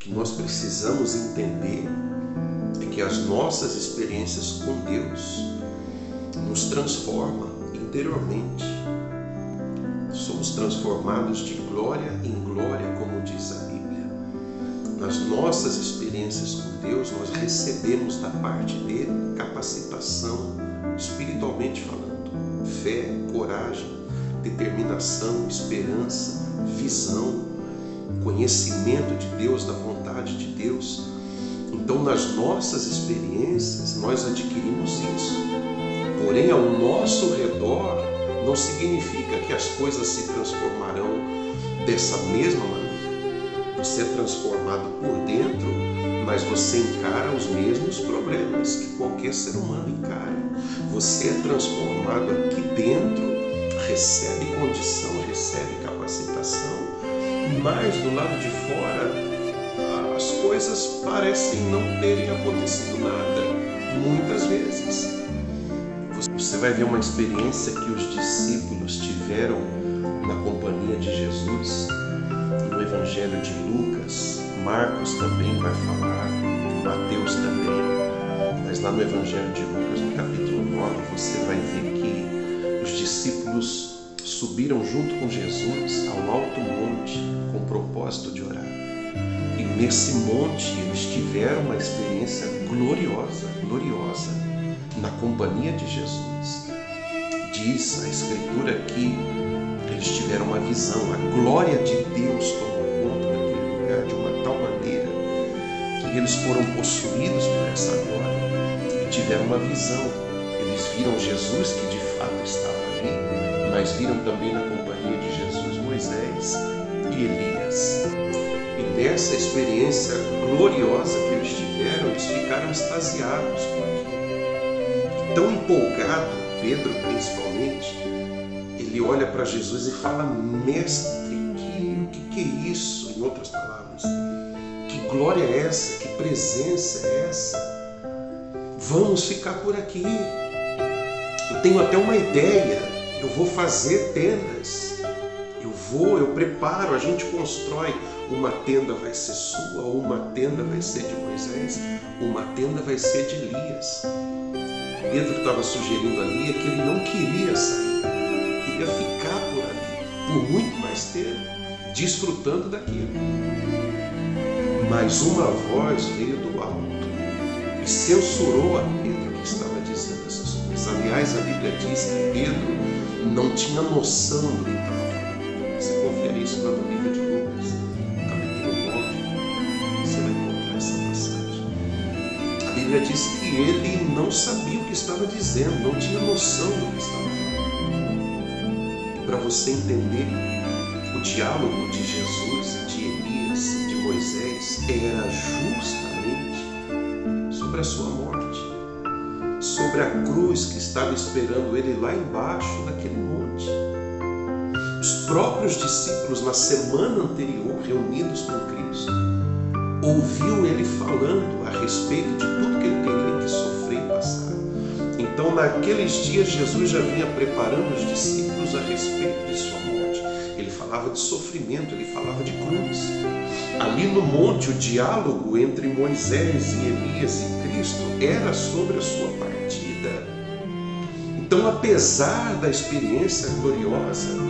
que nós precisamos entender é que as nossas experiências com Deus nos transformam interiormente. Somos transformados de glória em glória, como diz a Bíblia. Nas nossas experiências com Deus, nós recebemos da parte dele capacitação, espiritualmente falando, fé, coragem, determinação, esperança, visão, conhecimento de Deus, da vontade de Deus. Então, nas nossas experiências, nós adquirimos isso. Porém, ao nosso redor, não significa que as coisas se transformarão dessa mesma maneira. Você é transformado por dentro, mas você encara os mesmos problemas que qualquer ser humano encara. Você é transformado aqui dentro, recebe condição, recebe capacitação, mas do lado de fora as coisas parecem não terem acontecido nada, muitas vezes. Você vai ver uma experiência que os discípulos tiveram na companhia de Jesus, no Evangelho de Lucas. Marcos também vai falar, Mateus também, mas lá no Evangelho de Lucas, no capítulo 9, você vai ver que os discípulos subiram junto com Jesus ao alto monte com o propósito de orar. E nesse monte eles tiveram uma experiência gloriosa, na companhia de Jesus. Diz a Escritura que eles tiveram uma visão, a glória de Deus tomou conta daquele lugar de uma tal maneira que eles foram possuídos por essa glória e tiveram uma visão. Eles viram Jesus, que de fato estava ali, mas viram também na companhia de Jesus Moisés e Elias. E nessa experiência gloriosa que eles tiveram, eles ficaram extasiados com aquilo. Tão empolgado, Pedro principalmente, ele olha para Jesus e fala: mestre, o que é isso? Em outras palavras, que glória é essa? Que presença é essa? Vamos ficar por aqui. Eu tenho até uma ideia. Eu vou fazer tendas. Eu preparo, a gente constrói. Uma tenda vai ser sua, uma tenda vai ser de Moisés, uma tenda vai ser de Elias. Pedro estava sugerindo ali que ele não queria sair, queria ficar por ali, por muito mais tempo, desfrutando daquilo. Mas uma voz veio do alto e censurou a Pedro que estava dizendo essas coisas. Aliás, a Bíblia diz que Pedro não tinha noção do que estava falando. Você confere isso lá no livro de Lucas, no capítulo 9, você vai encontrar essa passagem. A Bíblia diz que ele não sabia o que estava dizendo, não tinha noção do que estava falando. E para você entender, o diálogo de Jesus, de Elias, de Moisés, era justamente sobre a sua morte, sobre a cruz que estava esperando ele lá embaixo daquele monte. Os próprios discípulos, na semana anterior, reunidos com Cristo, ouviam ele falando a respeito de tudo que ele teria que sofrer e passar. Então, naqueles dias, Jesus já vinha preparando os discípulos a respeito de sua morte. Ele falava de sofrimento, ele falava de cruz. Ali no monte, o diálogo entre Moisés e Elias e Cristo era sobre a sua partida. Então, apesar da experiência gloriosa,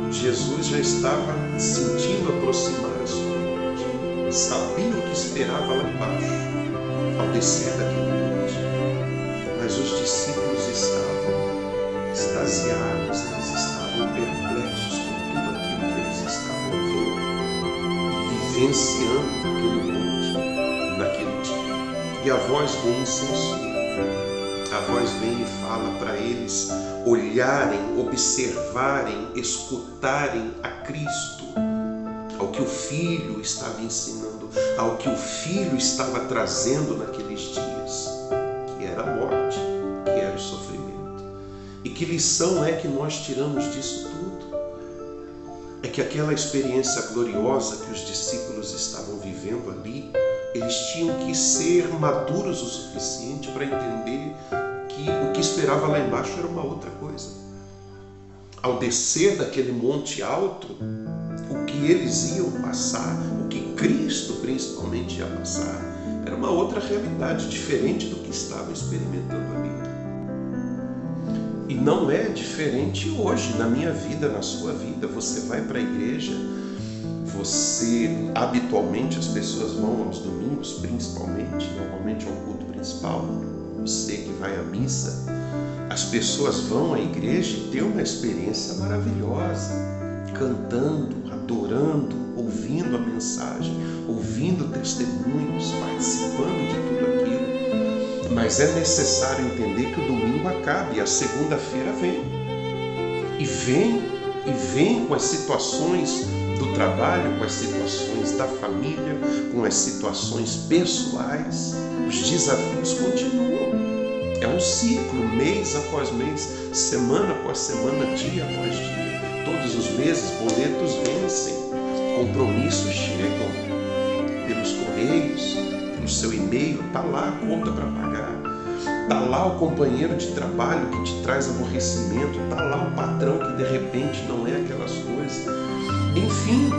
Jesus já estava sentindo aproximar a sua morte. Sabia o que esperava lá embaixo, ao descer daquele monte. Mas os discípulos estavam extasiados, eles estavam perplexos com tudo aquilo que eles estavam vendo, vivenciando naquele monte, naquele dia. E a voz vem e censura. A voz vem e fala para eles olharem, observarem, escutarem a Cristo, ao que o Filho estava ensinando, ao que o Filho estava trazendo naqueles dias, que era a morte, que era o sofrimento. E que lição é que nós tiramos disso tudo? É que aquela experiência gloriosa que os discípulos estavam vivendo ali, eles tinham que ser maduros o suficiente para entender que o que esperava lá embaixo era uma outra coisa. ao descer daquele monte alto, o que eles iam passar, o que Cristo principalmente ia passar, era uma outra realidade, diferente do que estavam experimentando ali. E não é diferente hoje, na minha vida, na sua vida. Você vai para a igreja, habitualmente as pessoas vão aos domingos, principalmente, normalmente ao culto principal, você que vai à missa, as pessoas vão à igreja e têm uma experiência maravilhosa, cantando, adorando, ouvindo a mensagem, ouvindo testemunhos, participando de tudo aquilo. Mas é necessário entender que o domingo acaba e a segunda-feira vem. E vem com as situações do trabalho, com as situações da família, com as situações pessoais. Os desafios continuam. É um ciclo, mês após mês, semana após semana, dia após dia. Todos os meses, boletos vencem, compromissos chegam pelos correios, pelo seu e-mail, está lá a conta para pagar. Está lá o companheiro de trabalho que te traz aborrecimento, está lá o patrão que de repente não é aquelas coisas. Enfim,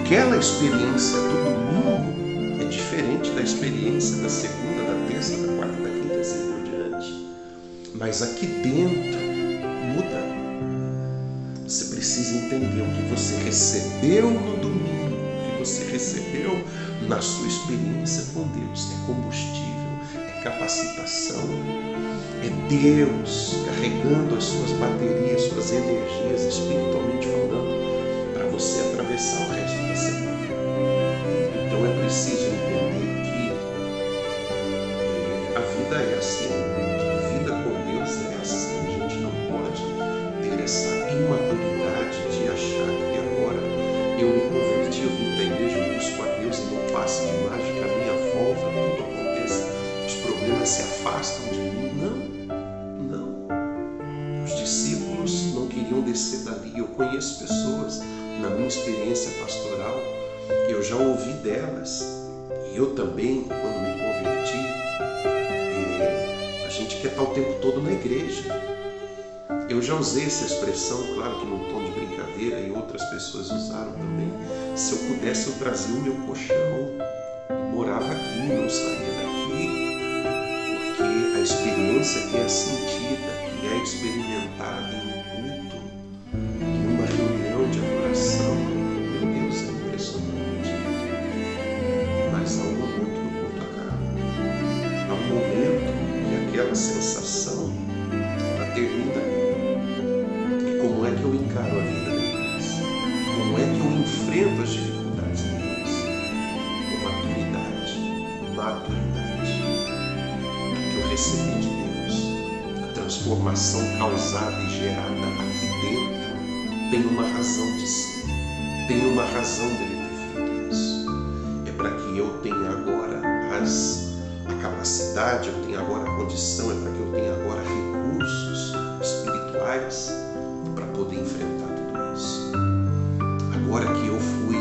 aquela experiência do domingo é diferente da experiência da segunda, da terça, da quarta, da quinta e assim por diante. Mas aqui dentro muda. Você precisa entender o que você recebeu no domingo, o que você recebeu na sua experiência com Deus. É combustível, é capacitação, é Deus carregando as suas baterias, suas energias, espiritualmente falando, para você atravessar o resto da semana. Então é preciso entender que a vida é assim, a vida com Deus é assim. A gente não pode ter essa imaturidade de achar que agora eu me converti, eu vim para a igreja, eu busco a Deus e não passe de mágica, a minha volta, tudo acontece, os problemas se afastam de mim. Não. Os discípulos não queriam descer dali. Eu conheço pessoas, na minha experiência pastoral, eu já ouvi delas, e eu também, quando me converti, a gente quer estar o tempo todo na igreja. Eu já usei essa expressão, claro que num tom de brincadeira, e outras pessoas usaram também. Se eu pudesse, eu trazia o meu colchão, morava aqui, não saía daqui, porque a experiência que é sentida, que é experimentada em um culto, em uma reunião de adoração, meu Deus, é impressionante. Mas há um momento que o culto acaba. Há um momento que aquela sensação ela termina. Como é que eu encaro a vida depois? Como é que eu enfrento as dificuldades depois? Com maturidade. Que eu recebi de Deus, a transformação causada e gerada aqui dentro, tem uma razão de ser, tem uma razão dele ter feito isso. É para que eu tenha agora a capacidade, eu tenha agora a condição, é para que eu tenha agora recursos espirituais para poder enfrentar tudo isso. Agora que eu fui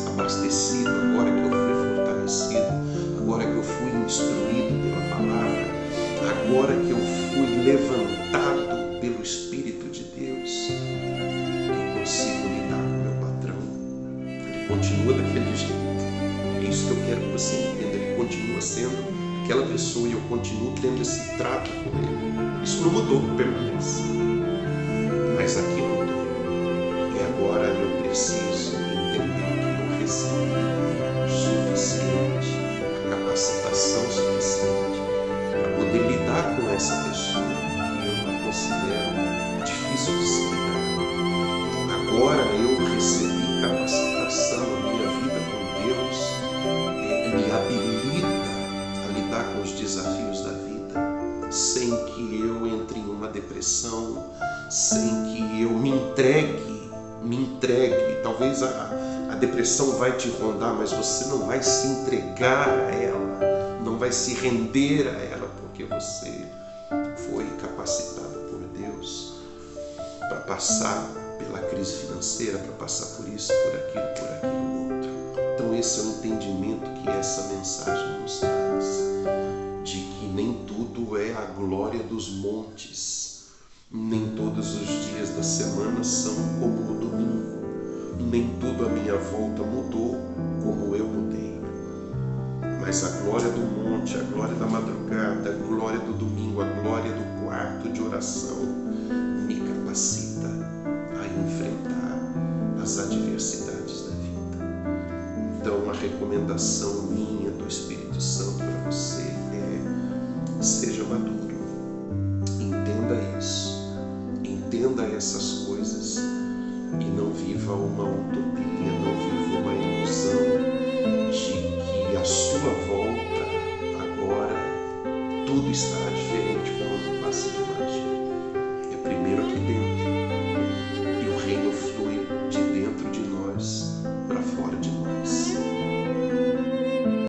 abastecido, agora que eu fui fortalecido, agora que eu fui instruído pela palavra, agora que eu fui levantado pelo Espírito de Deus, eu consigo lidar com o meu patrão. Ele continua daquele jeito. É isso que eu quero que você entenda. Ele continua sendo aquela pessoa e eu continuo tendo esse trato com ele. Isso não mudou, permanece. Mas aqui mudou. E agora eu preciso entender que eu recebi o suficiente, a capacitação suficiente para poder lidar com essa pessoa que eu não considero difícil de se lidar. Agora eu recebi capacitação, a minha vida com Deus me habilita a lidar com os desafios da vida sem que eu entre em uma depressão, sem que eu me entregue. Talvez a depressão vai te rondar, mas você não vai se entregar a ela, não vai se render a ela, porque você foi capacitado por Deus para passar pela crise financeira, para passar por isso, por aquilo outro. Então esse é o entendimento que essa mensagem nos traz, de que nem tudo é a glória dos montes, Nem todos os dias da semana são como o domingo. Nem tudo à minha volta mudou como eu mudei. Mas a glória do monte, a glória da madrugada, a glória do domingo, a glória do quarto de oração me capacita a enfrentar as adversidades da vida. Então a recomendação minha do Espírito Santo para você é: seja maduro, entenda isso, entenda essas coisas e não viva uma utopia, não viva uma ilusão de que à sua volta agora tudo está diferente como um passe de mágica. É primeiro aqui dentro